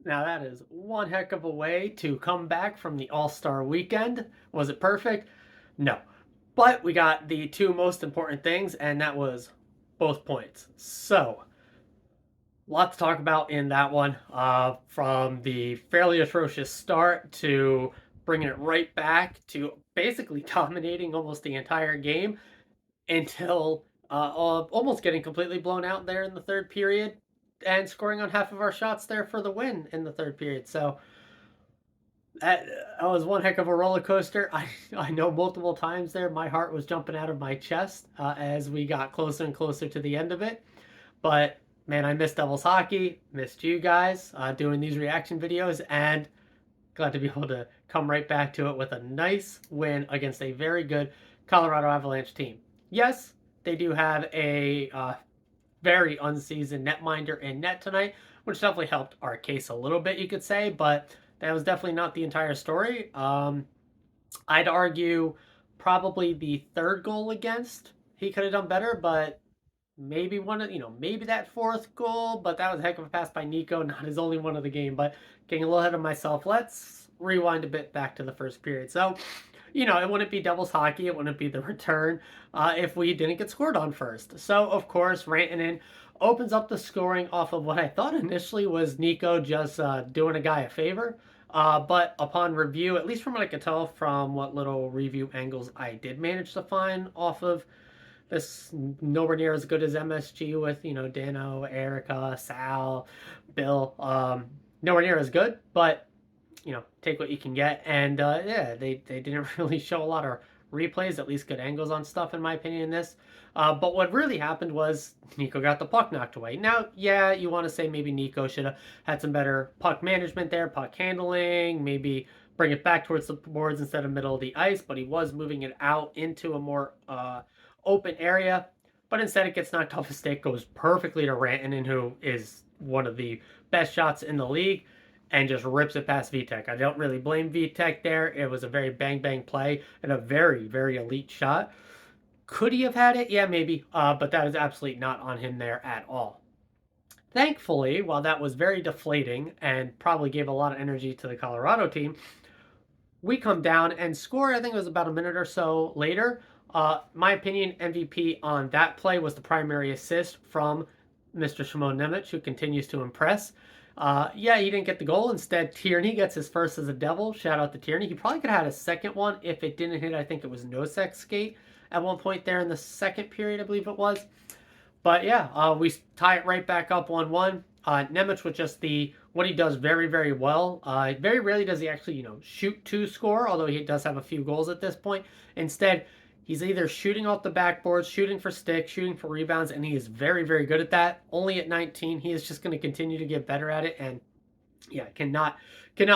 Now that is one heck of a way to come back from the All-Star weekend. Was it perfect? No. But we got the two most important things, and that was both points. So, a lot to talk about in that one. From the fairly atrocious start to bringing it right back to basically dominating almost the entire game until almost getting completely blown out there in the third period and scoring on half of our shots there for the win in the third period. So that was one heck of a roller coaster. I know multiple times there my heart was jumping out of my chest as we got closer and closer to the end of it. But man, I missed Devils hockey, missed you guys doing these reaction videos, and glad to be able to come right back to it with a nice win against a very good Colorado Avalanche team. Yes, they do have a very unseasoned netminder in net tonight, which definitely helped our case a little bit, you could say, but that was definitely not the entire story. I'd argue probably the third goal against he could have done better, but maybe one of maybe that fourth goal, but that was a heck of a pass by Nico, not his only one of the game. But getting a little ahead of myself, let's rewind a bit back to the first period. So, it wouldn't be Devils hockey, it wouldn't be the return if we didn't get scored on first. So, of course, Rantanen opens up the scoring off of what I thought initially was Nico just doing a guy a favor. But upon review, at least from what I could tell from what little review angles I did manage to find off of this, nowhere near as good as MSG with, Dano, Erica, Sal, Bill. Nowhere near as good, but take what you can get. And yeah, they didn't really show a lot of replays, at least good angles on stuff, in my opinion, in this. But what really happened was Nico got the puck knocked away. Now, yeah, you want to say maybe Nico should have had some better puck management there, puck handling, maybe bring it back towards the boards instead of middle of the ice, but he was moving it out into a more open area. But instead, it gets knocked off a stick, goes perfectly to Rantanen, who is one of the best shots in the league, and just rips it past Vitek. I don't really blame Vitek there. It was a very bang bang play and a very, very elite shot. Could he have had it? Yeah, maybe. But that is absolutely not on him there at all. Thankfully, while that was very deflating and probably gave a lot of energy to the Colorado team, we come down and score. I think it was about a minute or so later. My opinion, MVP on that play was the primary assist from Mr. Shimon Nemec, who continues to impress. Yeah, he didn't get the goal. Instead, Tierney gets his first as a Devil. Shout out to Tierney. He probably could have had a second one if it didn't hit. I think it was Nosek's skate at one point there in the second period, I believe it was. But yeah, we tie it right back up 1-1. Nemec with just what he does very, very well. Very rarely does he actually, shoot to score, although he does have a few goals at this point. Instead, he's either shooting off the backboards, shooting for sticks, shooting for rebounds, and he is very, very good at that. Only at 19, he is just going to continue to get better at it, and yeah, cannot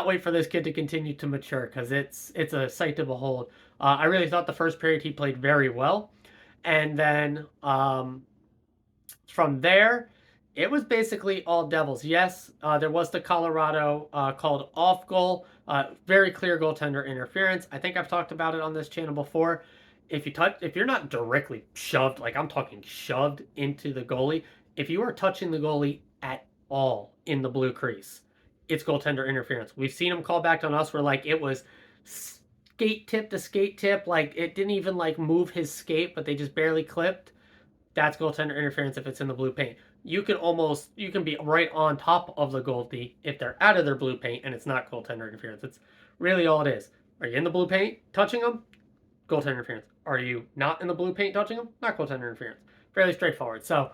wait for this kid to continue to mature because it's a sight to behold. I really thought the first period he played very well, and then from there, it was basically all Devils. Yes, there was the Colorado called off goal. Very clear goaltender interference. I think I've talked about it on this channel before. If you're not directly shoved, like I'm talking shoved into the goalie, if you are touching the goalie at all in the blue crease, it's goaltender interference. We've seen them call back on us where like it was skate tip to skate tip, like it didn't even like move his skate, but they just barely clipped. That's goaltender interference if it's in the blue paint. You can be right on top of the goalie if they're out of their blue paint and it's not goaltender interference. It's really all it is. Are you in the blue paint touching them? Goaltender interference. Are you not in the blue paint touching them? Not goaltender interference. Fairly straightforward. So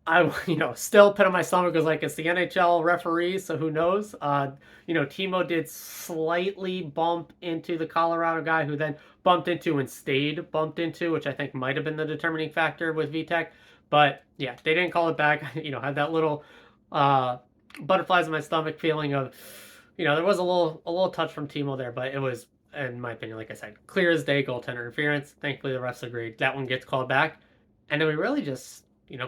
I, still pit on my stomach because like it's the NHL referee, so who knows? Timo did slightly bump into the Colorado guy, who then bumped into and stayed bumped into, which I think might have been the determining factor with VTech. But yeah, they didn't call it back. Had that little butterflies in my stomach feeling of, there was a little touch from Timo there, but it was, in my opinion, like I said, clear as day goaltender interference. Thankfully, the refs agreed. That one gets called back, and then we really just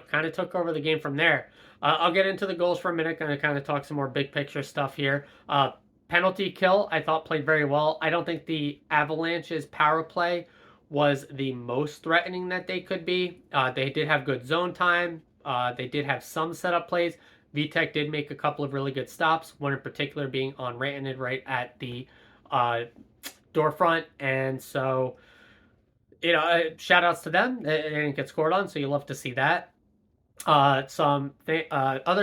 kind of took over the game from there. I'll get into the goals for a minute, going to kind of talk some more big picture stuff here. Penalty kill, I thought played very well. I don't think the Avalanche's power play was the most threatening that they could be. They did have good zone time. They did have some setup plays. Vitek did make a couple of really good stops, one in particular being on Rantanen right at the door front. And so, shout outs to them. They didn't get scored on, so you love to see that. Other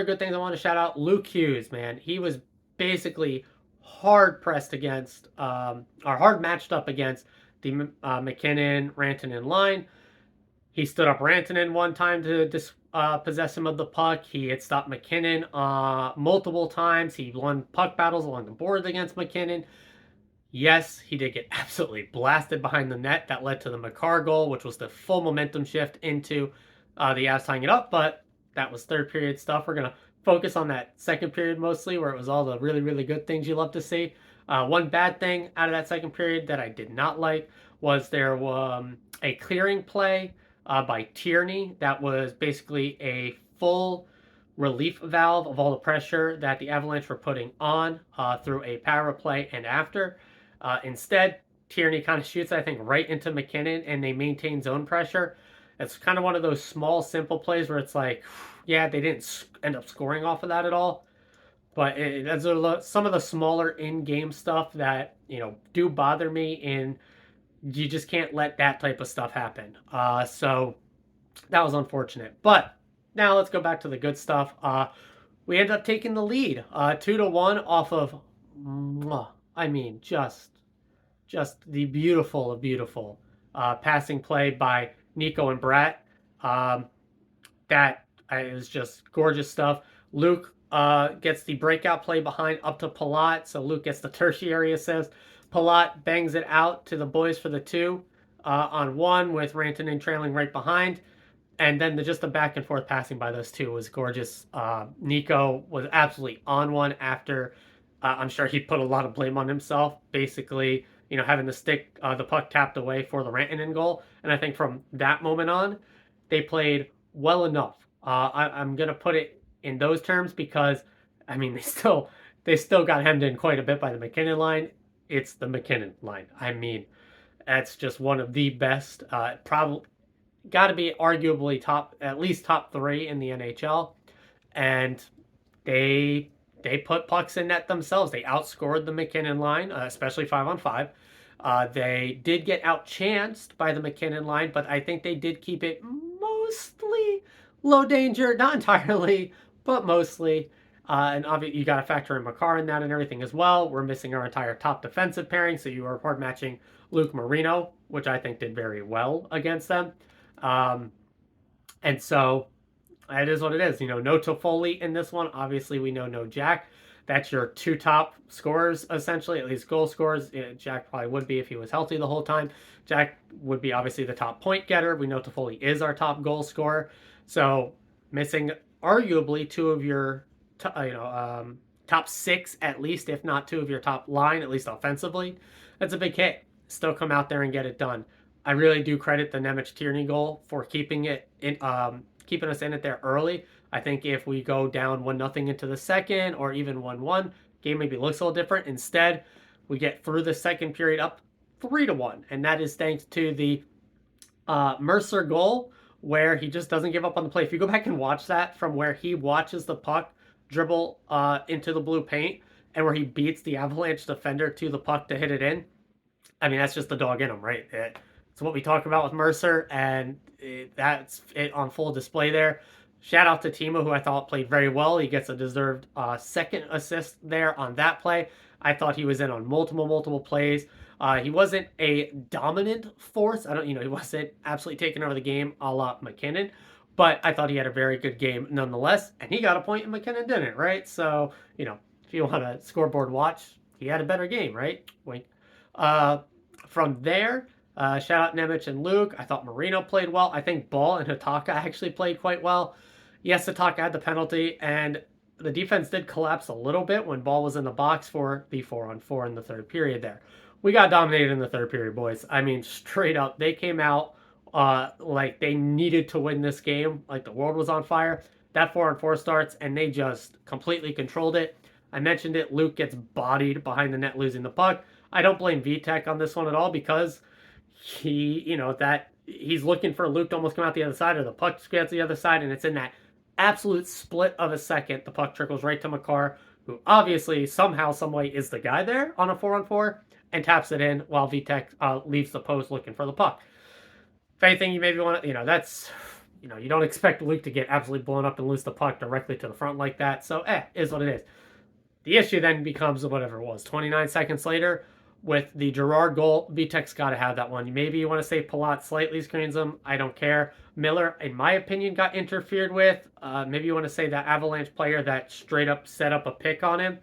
good things I want to shout out: Luke Hughes, man, he was basically hard pressed against, or hard matched up against the McKinnon Rantanen line. He stood up Rantanen one time to possess him of the puck. He had stopped McKinnon multiple times. He won puck battles along the boards against McKinnon. Yes, he did get absolutely blasted behind the net. That led to the Makar goal, which was the full momentum shift into the Avs tying it up. But that was third period stuff. We're going to focus on that second period mostly, where it was all the really, really good things you love to see. One bad thing out of that second period that I did not like was there a clearing play by Tierney that was basically a full relief valve of all the pressure that the Avalanche were putting on through a power play and after. Instead, Tierney kind of shoots, I think, right into McKinnon, and they maintain zone pressure. It's kind of one of those small, simple plays where it's like, yeah, they didn't end up scoring off of that at all. But that's some of the smaller in-game stuff that, do bother me, and you just can't let that type of stuff happen. So that was unfortunate. But now let's go back to the good stuff. We ended up taking the lead, 2-1 off of, just the beautiful passing play by Nico and Bratt. That is just gorgeous stuff. Luke gets the breakout play behind up to Palat, so Luke gets the tertiary assist. Palat bangs it out to the boys for the 2 on 1 with Rantanen trailing right behind. And then just the back and forth passing by those two was gorgeous. Nico was absolutely on one after, I'm sure he put a lot of blame on himself, basically, having the the puck tapped away for the Rantanen goal. And I think from that moment on, they played well enough. I'm going to put it in those terms because, they still got hemmed in quite a bit by the McKinnon line. It's the McKinnon line. That's just one of the best, probably got to be arguably at least top 3 in the NHL. And they put pucks in net themselves. They outscored the McKinnon line, especially 5-on-5. They did get outchanced by the McKinnon line, but I think they did keep it mostly low danger. Not entirely, but mostly. And obviously, you got to factor in Makar in that and everything as well. We're missing our entire top defensive pairing, so you are hard matching Luke Marino, which I think did very well against them. And so it is what it is. No Toffoli in this one. Obviously, we know no Jack. That's your 2 top scorers, essentially, at least goal scorers. Jack probably would be if he was healthy the whole time. Jack would be obviously the top point getter. We know Toffoli is our top goal scorer. So missing arguably 2 of your top 6 at least, if not 2 of your top line, at least offensively. That's a big hit. Still come out there and get it done. I really do credit the Nemec Tierney goal for keeping us in it there early. I think if we go down 1-0 into the second, or even 1-1, game maybe looks a little different. Instead, we get through the second period up 3-1, and that is thanks to the Mercer goal, where he just doesn't give up on the play. If you go back and watch that from where he watches the puck dribble into the blue paint, and where he beats the Avalanche defender to the puck to hit it in, that's just the dog in him, right? It's what we talk about with Mercer, and that's it on full display there. Shout out to Timo, who I thought played very well. He gets a deserved second assist there on that play. I thought he was in on multiple plays. He wasn't a dominant force. He wasn't absolutely taking over the game a la McKinnon, but I thought he had a very good game nonetheless, and he got a point and McKinnon didn't, right? So, if you want a scoreboard watch, he had a better game, right? Wink. From there, shout out Nemec and Luke. I thought Marino played well. I think Ball and Hataka actually played quite well. Yes, Hataka had the penalty, and the defense did collapse a little bit when Ball was in the box for the 4-on-4 in the third period there. We got dominated in the third period, boys. Straight up, they came out like they needed to win this game, like the world was on fire. That 4-on-4 starts, and they just completely controlled it. I mentioned it. Luke gets bodied behind the net, losing the puck. I don't blame Vitek on this one at all, because he's looking for Luke to almost come out the other side, or the puck gets the other side, and it's in that absolute split of a second, the puck trickles right to Makar, who obviously somehow, someway is the guy there on a 4-on-4, and taps it in while Vitek leaves the post looking for the puck. If anything, you maybe want to, that's, you don't expect Luke to get absolutely blown up and lose the puck directly to the front like that. So, is what it is. The issue then becomes whatever it was, 29 seconds later, with the Gerard goal. Vitek's got to have that one. Maybe you want to say Palat slightly screens him. I don't care. Miller, in my opinion, got interfered with. Maybe you want to say that Avalanche player that straight up set up a pick on him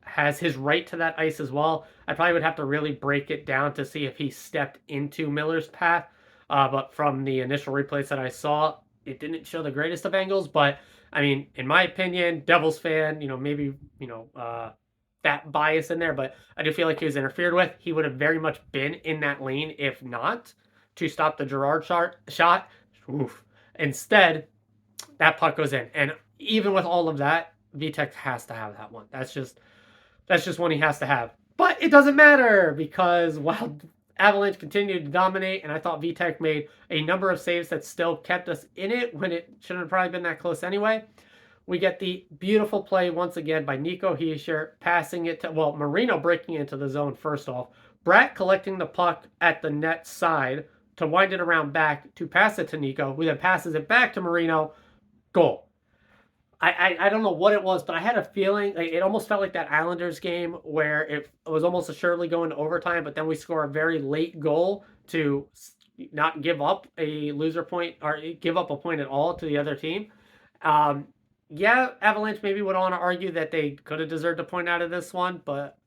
has his right to that ice as well. I probably would have to really break it down to see if he stepped into Miller's path. But from the initial replays that I saw, it didn't show the greatest of angles. But I mean, in my opinion, Devils fan, maybe, that bias in there, but I do feel like he was interfered with. He would have very much been in that lane if not to stop the Gerard shot. Oof. Instead, that puck goes in. And even with all of that, Vitek has to have that one. That's just one he has to have. But it doesn't matter because while Avalanche continued to dominate, and I thought Vitek made a number of saves that still kept us in it when it shouldn't have probably been that close anyway. We get the beautiful play once again by Nico Hischier, passing it to, Marino breaking into the zone first off. Bratt collecting the puck at the net side to wind it around back to pass it to Nico, who then passes it back to Marino. Goal. I don't know what it was, but I had a feeling it almost felt like that Islanders game where it was almost assuredly going to overtime, but then we score a very late goal to not give up a loser point or give up a point at all to the other team. Yeah, Avalanche maybe would want to argue that they could have deserved a point out of this one, but